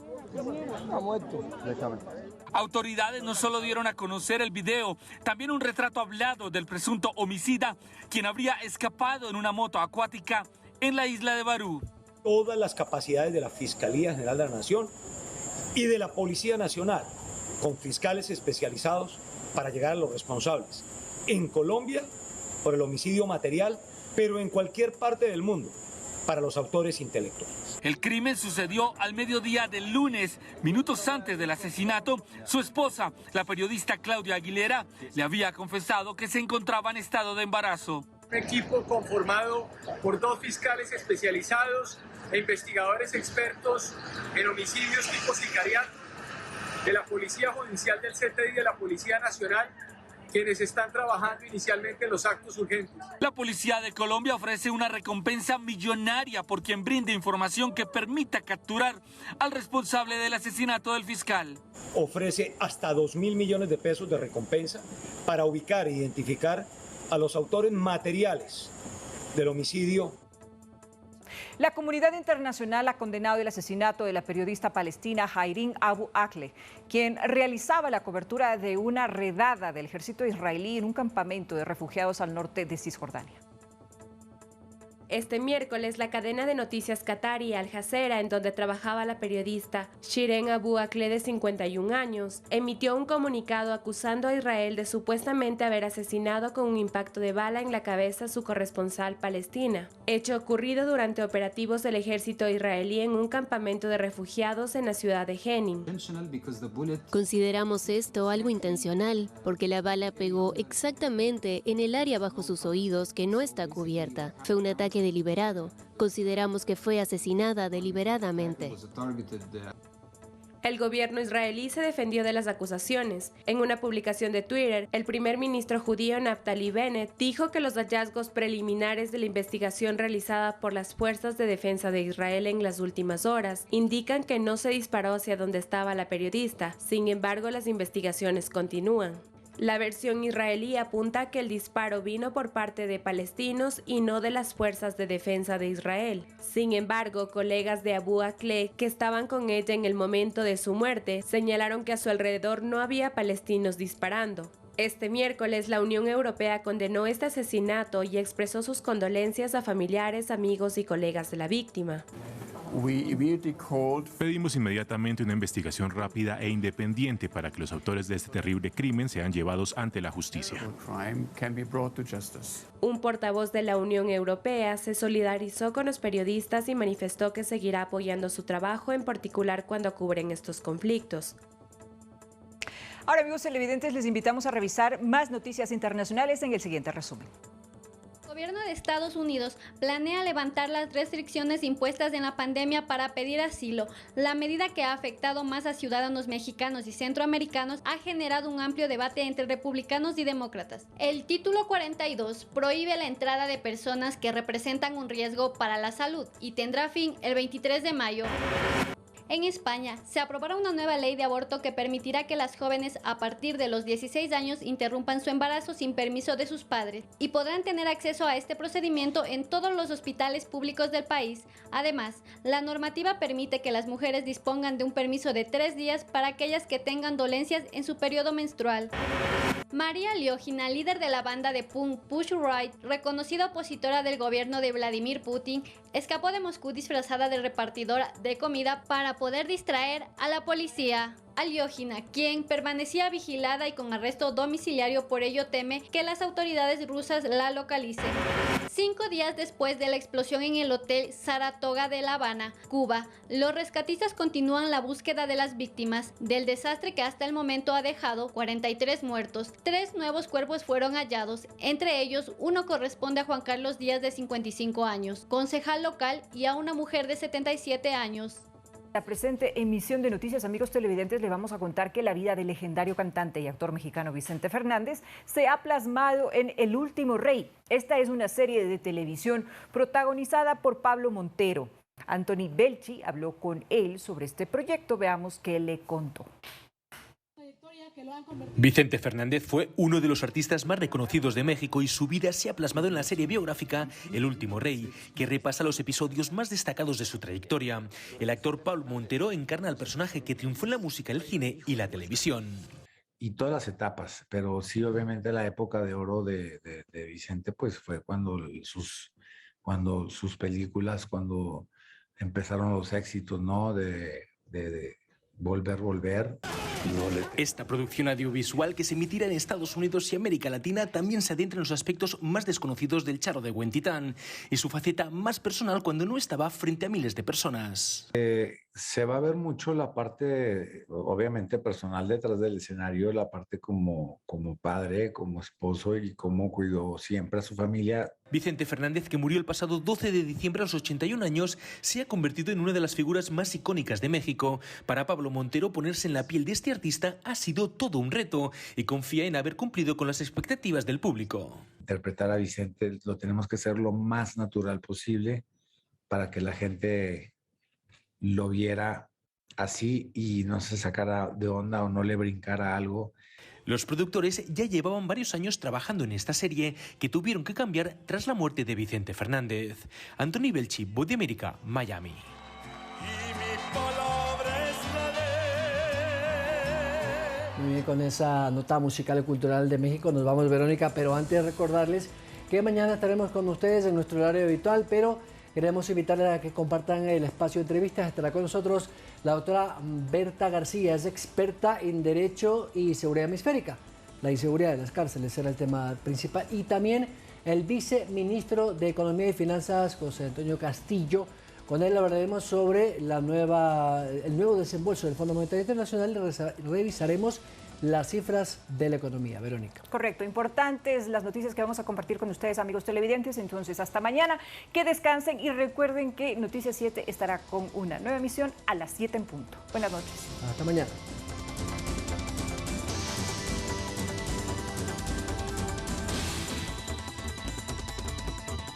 Autoridades no solo dieron a conocer el video, también un retrato hablado del presunto homicida, quien habría escapado en una moto acuática en la isla de Barú. Todas las capacidades de la Fiscalía General de la Nación y de la Policía Nacional, con fiscales especializados para llegar a los responsables. En Colombia, por el homicidio material, pero en cualquier parte del mundo, para los autores intelectuales. El crimen sucedió al mediodía del lunes, minutos antes del asesinato. Su esposa, la periodista Claudia Aguilera, le había confesado que se encontraba en estado de embarazo. Un equipo conformado por 2 fiscales especializados e investigadores expertos en homicidios tipo sicariato, de la Policía Judicial del CTI y de la Policía Nacional, quienes están trabajando inicialmente en los actos urgentes. La Policía de Colombia ofrece una recompensa millonaria por quien brinde información que permita capturar al responsable del asesinato del fiscal. Ofrece hasta 2.000 millones de pesos de recompensa para ubicar e identificar a los autores materiales del homicidio. La comunidad internacional ha condenado el asesinato de la periodista palestina Hayrin Abu Akleh, quien realizaba la cobertura de una redada del ejército israelí en un campamento de refugiados al norte de Cisjordania. Este miércoles, la cadena de noticias qatarí Al Jazeera, en donde trabajaba la periodista Shireen Abu Akleh, de 51 años, emitió un comunicado acusando a Israel de supuestamente haber asesinado con un impacto de bala en la cabeza a su corresponsal palestina, hecho ocurrido durante operativos del ejército israelí en un campamento de refugiados en la ciudad de Jenin. Consideramos esto algo intencional, porque la bala pegó exactamente en el área bajo sus oídos que no está cubierta. Fue un ataque deliberado. Consideramos que fue asesinada deliberadamente. El gobierno israelí se defendió de las acusaciones. En una publicación de Twitter, el primer ministro judío Naftali Bennett dijo que los hallazgos preliminares de la investigación realizada por las fuerzas de defensa de Israel en las últimas horas indican que no se disparó hacia donde estaba la periodista. Sin embargo, las investigaciones continúan. La versión israelí apunta que el disparo vino por parte de palestinos y no de las fuerzas de defensa de Israel. Sin embargo, colegas de Abu Akleh que estaban con ella en el momento de su muerte señalaron que a su alrededor no había palestinos disparando. Este miércoles, la Unión Europea condenó este asesinato y expresó sus condolencias a familiares, amigos y colegas de la víctima. Pedimos inmediatamente una investigación rápida e independiente para que los autores de este terrible crimen sean llevados ante la justicia. Un portavoz de la Unión Europea se solidarizó con los periodistas y manifestó que seguirá apoyando su trabajo, en particular cuando cubren estos conflictos. Ahora, amigos televidentes, les invitamos a revisar más noticias internacionales en el siguiente resumen. El gobierno de Estados Unidos planea levantar las restricciones impuestas en la pandemia para pedir asilo. La medida, que ha afectado más a ciudadanos mexicanos y centroamericanos, ha generado un amplio debate entre republicanos y demócratas. El título 42 prohíbe la entrada de personas que representan un riesgo para la salud y tendrá fin el 23 de mayo. En España, se aprobará una nueva ley de aborto que permitirá que las jóvenes a partir de los 16 años interrumpan su embarazo sin permiso de sus padres y podrán tener acceso a este procedimiento en todos los hospitales públicos del país. Además, la normativa permite que las mujeres dispongan de un permiso de 3 días para aquellas que tengan dolencias en su periodo menstrual. María Liogina, líder de la banda de punk Push Right, reconocida opositora del gobierno de Vladimir Putin, escapó de Moscú disfrazada de repartidora de comida para poder distraer a la policía. Aliogina, quien permanecía vigilada y con arresto domiciliario, por ello teme que las autoridades rusas la localicen. 5 días después de la explosión en el Hotel Saratoga de La Habana, Cuba, los rescatistas continúan la búsqueda de las víctimas del desastre que hasta el momento ha dejado 43 muertos. 3 nuevos cuerpos fueron hallados, entre ellos uno corresponde a Juan Carlos Díaz, de 55 años, concejal local, y a una mujer de 77 años. La presente emisión de Noticias, amigos televidentes, le vamos a contar que la vida del legendario cantante y actor mexicano Vicente Fernández se ha plasmado en El Último Rey. Esta es una serie de televisión protagonizada por Pablo Montero. Anthony Belchi habló con él sobre este proyecto. Veamos qué le contó. Vicente Fernández fue uno de los artistas más reconocidos de México y su vida se ha plasmado en la serie biográfica El Último Rey, que repasa los episodios más destacados de su trayectoria. El actor Pablo Montero encarna al personaje que triunfó en la música, el cine y la televisión. Y todas las etapas, pero sí, obviamente la época de oro de Vicente pues fue cuando sus películas, cuando empezaron los éxitos, ¿no? de Volver. Esta producción audiovisual, que se emitirá en Estados Unidos y América Latina, también se adentra en los aspectos más desconocidos del Charo de Huentitán y su faceta más personal cuando no estaba frente a miles de personas. Se va a ver mucho la parte, obviamente, personal detrás del escenario, la parte como padre, como esposo y cómo cuidó siempre a su familia. Vicente Fernández, que murió el pasado 12 de diciembre a los 81 años, se ha convertido en una de las figuras más icónicas de México. Para Pablo Montero, ponerse en la piel de este artista ha sido todo un reto y confía en haber cumplido con las expectativas del público. Interpretar a Vicente lo tenemos que hacer lo más natural posible para que la gente lo viera así y no se sacara de onda o no le brincara algo. Los productores ya llevaban varios años trabajando en esta serie, que tuvieron que cambiar tras la muerte de Vicente Fernández. Anthony Belchi, Voz de América, Miami. Muy bien, con esa nota musical y cultural de México nos vamos, Verónica, pero antes recordarles que mañana estaremos con ustedes en nuestro horario habitual, pero queremos invitarles a que compartan el espacio de entrevistas. Estará con nosotros la doctora Berta García, es experta en Derecho y Seguridad Hemisférica. La inseguridad de las cárceles será el tema principal. Y también el viceministro de Economía y Finanzas, José Antonio Castillo. Con él hablaremos sobre el nuevo desembolso del Fondo Monetario Internacional y revisaremos las cifras de la economía. Verónica. Correcto, importantes las noticias que vamos a compartir con ustedes, amigos televidentes. Entonces, hasta mañana, que descansen y recuerden que Noticias 7 estará con una nueva emisión a las 7 en punto. Buenas noches. Hasta mañana.